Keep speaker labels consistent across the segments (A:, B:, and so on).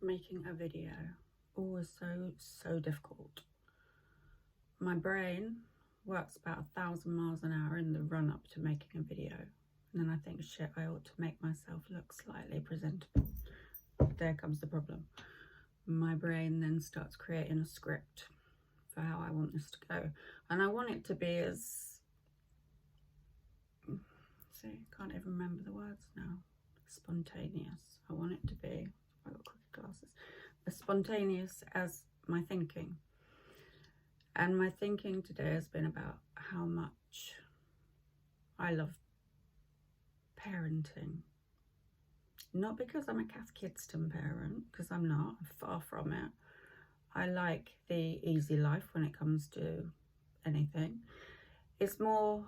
A: making a video always so difficult. My brain works about 1,000 miles an hour in the run up to making a video, and then I think, shit, I ought to make myself look slightly presentable. There comes the problem. My brain then starts creating a script for how I want this to go, and I want it to be as, see, can't even remember the words now, spontaneous. I want it to be, I've got crooked glasses, as spontaneous as my thinking. And my thinking today has been about how much I love parenting. Not because I'm a Cath Kidston parent, because I'm not, I'm far from it. I like the easy life when it comes to anything. It's more,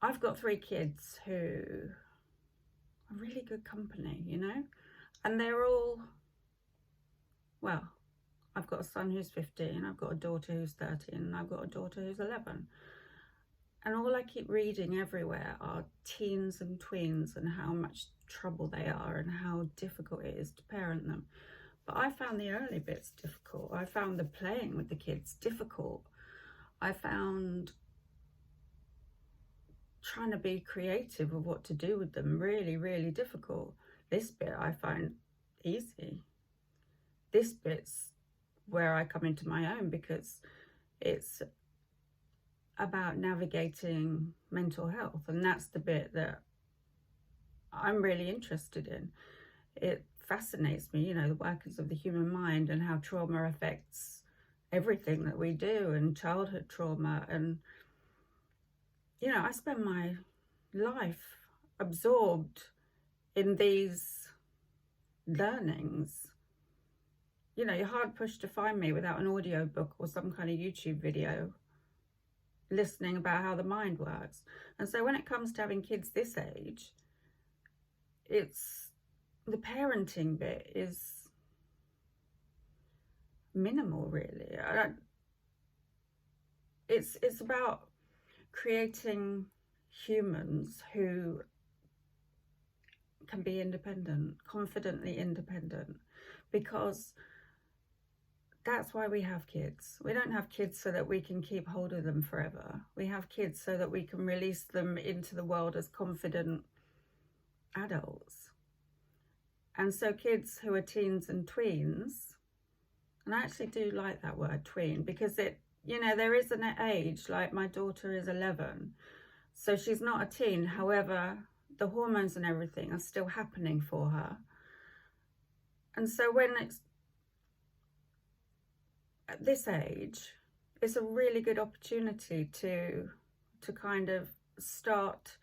A: I've got 3 kids who are really good company, you know? And they're all, well, I've got a son who's 15, I've got a daughter who's 13, and I've got a daughter who's 11. And all I keep reading everywhere are teens and tweens and how much trouble they are and how difficult it is to parent them. But I found the early bits difficult. I found the playing with the kids difficult. I found trying to be creative of what to do with them really difficult. This bit I find easy. This bit's where I come into my own, because it's about navigating mental health, and that's the bit that I'm really interested in. It fascinates me, you know, the workings of the human mind and how trauma affects everything that we do, and childhood trauma. And you know, I spend my life absorbed in these learnings. You know, you're hard pushed to find me without an audio book or some kind of YouTube video listening about how the mind works. And so when it comes to having kids this age, it's the parenting bit is minimal, really. It's about creating humans who can be independent, confidently independent, because that's why we have kids. We don't have kids so that we can keep hold of them forever. We have kids so that we can release them into the world as confident adults. And so kids who are teens and tweens, and I actually do like that word, tween, because it, you know, there is an age, like my daughter is 11, so she's not a teen. However, the hormones and everything are still happening for her. And so when it's at this age, it's a really good opportunity to kind of start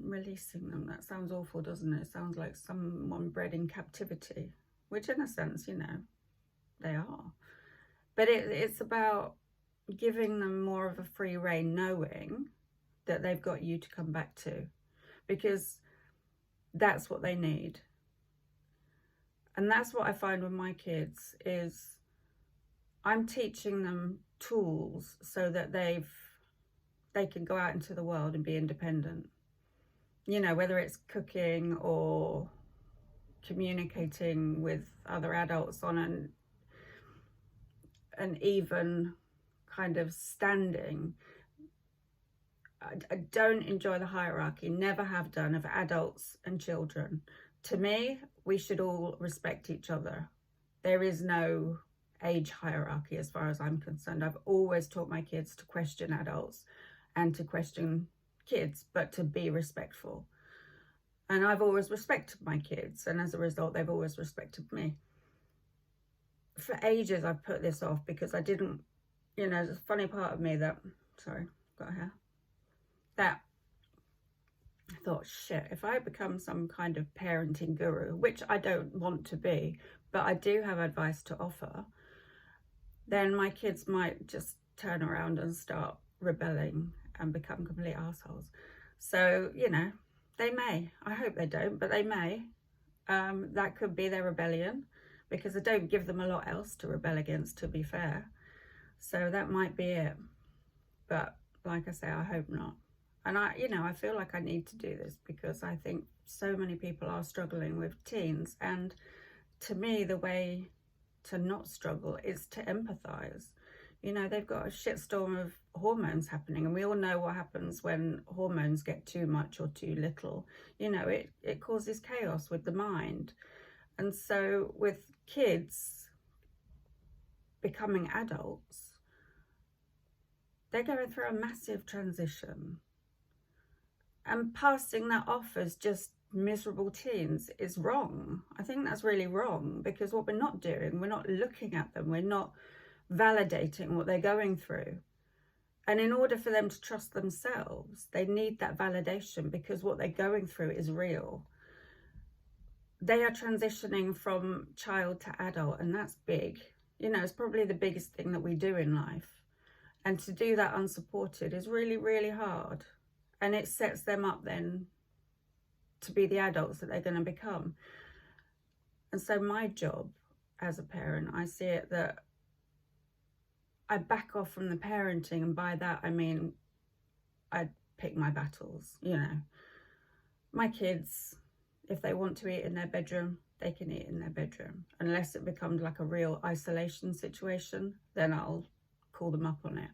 A: releasing them. That sounds awful, doesn't it? It sounds like someone bred in captivity, which in a sense, you know, they are. But it's about giving them more of a free rein, knowing that they've got you to come back to, because that's what they need. And that's what I find with my kids, is I'm teaching them tools so that they can go out into the world and be independent. You know, whether it's cooking or communicating with other adults on an even kind of standing. I don't enjoy the hierarchy, never have done, of adults and children. To me, we should all respect each other. There is no age hierarchy as far as I'm concerned. I've always taught my kids to question adults and to question kids, but to be respectful. And I've always respected my kids, and as a result, they've always respected me. For ages, I've put this off because I didn't, you know, there's a funny part of me that, sorry, got a hair, that I thought, shit, if I become some kind of parenting guru, which I don't want to be, but I do have advice to offer, then my kids might just turn around and start rebelling and become complete assholes. So, you know, they may. I hope they don't, but they may. That could be their rebellion, because I don't give them a lot else to rebel against, to be fair. So that might be it. But like I say, I hope not. And I feel like I need to do this because I think so many people are struggling with teens. And to me, the way to not struggle is to empathize. They've got a shitstorm of hormones happening, and we all know what happens when hormones get too much or too little. It causes chaos with the mind. And so with kids becoming adults, they're going through a massive transition. And passing that off as just miserable teens is wrong. I think that's really wrong, because what we're not doing, we're not looking at them, we're not validating what they're going through. And in order for them to trust themselves, they need that validation, because what they're going through is real. They are transitioning from child to adult, and that's big. It's probably the biggest thing that we do in life. And to do that unsupported is really, really hard. And it sets them up then to be the adults that they're going to become. And so my job as a parent, I see it that I back off from the parenting, and by that I mean I pick my battles. My kids, if they want to eat in their bedroom, they can eat in their bedroom. Unless it becomes like a real isolation situation, then I'll call them up on it.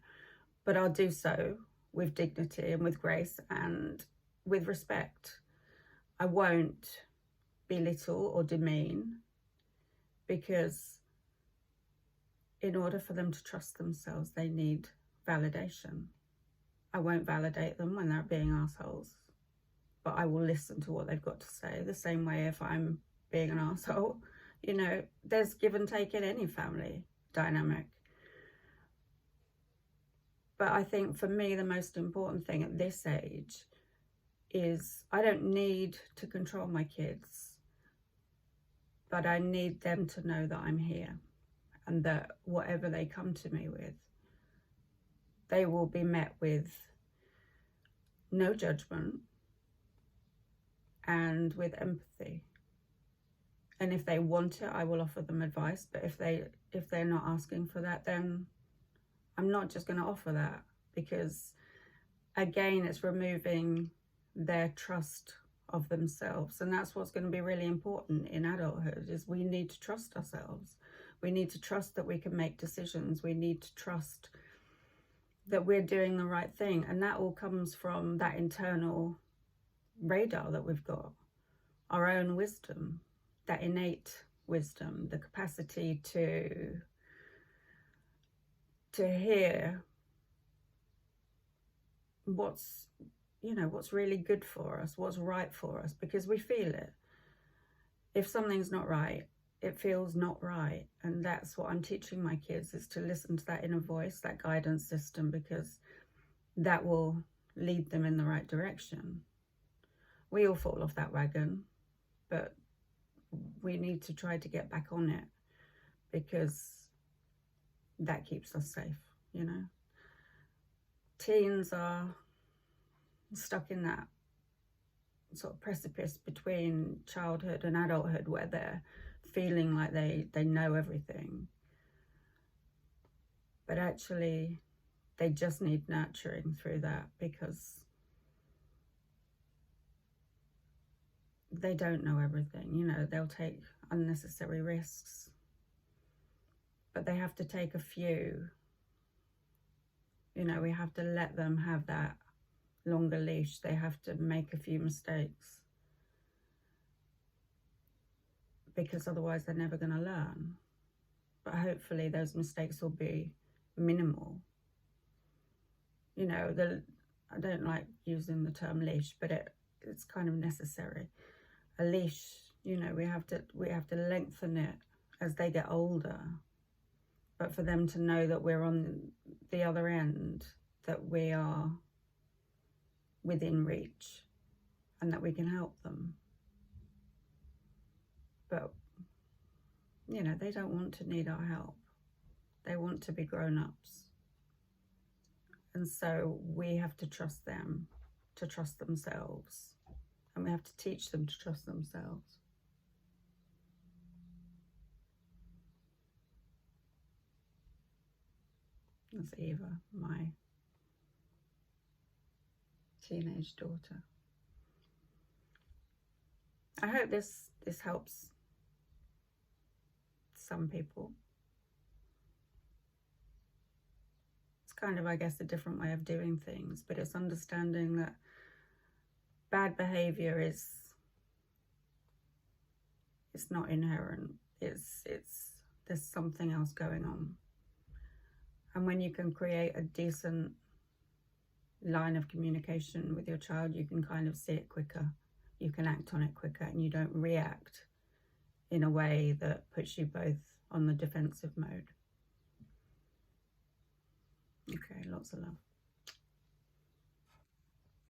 A: But I'll do so with dignity and with grace and with respect. I won't belittle or demean, because in order for them to trust themselves, they need validation. I won't validate them when they're being assholes, but I will listen to what they've got to say. The same way if I'm being an asshole, there's give and take in any family dynamic. But I think for me, the most important thing at this age is I don't need to control my kids, but I need them to know that I'm here, and that whatever they come to me with, they will be met with no judgment and with empathy. And if they want it, I will offer them advice. But if they're not asking for that, then I'm not just going to offer that, because again, it's removing their trust of themselves. And that's what's going to be really important in adulthood, is we need to trust ourselves. We need to trust that we can make decisions. We need to trust that we're doing the right thing. And that all comes from that internal radar that we've got, our own wisdom, that innate wisdom, the capacity to hear what's really good for us, what's right for us, because we feel it. If something's not right, it feels not right. And that's what I'm teaching my kids, is to listen to that inner voice, that guidance system, because that will lead them in the right direction. We all fall off that wagon, but we need to try to get back on it, because that keeps us safe. Teens are stuck in that sort of precipice between childhood and adulthood, where they're feeling like they know everything, but actually they just need nurturing through that, because they don't know everything. They'll take unnecessary risks, but they have to take a few. We have to let them have that longer leash. They have to make a few mistakes, because otherwise they're never going to learn. But hopefully those mistakes will be minimal. I don't like using the term leash, but it's kind of necessary. A leash, we have to lengthen it as they get older, but for them to know that we're on the other end, that we are within reach, and that we can help them. But they don't want to need our help. They want to be grown-ups. And so we have to trust them to trust themselves, and we have to teach them to trust themselves. That's Eva, teenage daughter. I hope this helps some people. It's kind of, I guess, a different way of doing things, but it's understanding that bad behavior it's not inherent. It's there's something else going on. And when you can create a decent line of communication with your child, you can kind of see it quicker. You can act on it quicker, and you don't react in a way that puts you both on the defensive mode. Okay, lots of love.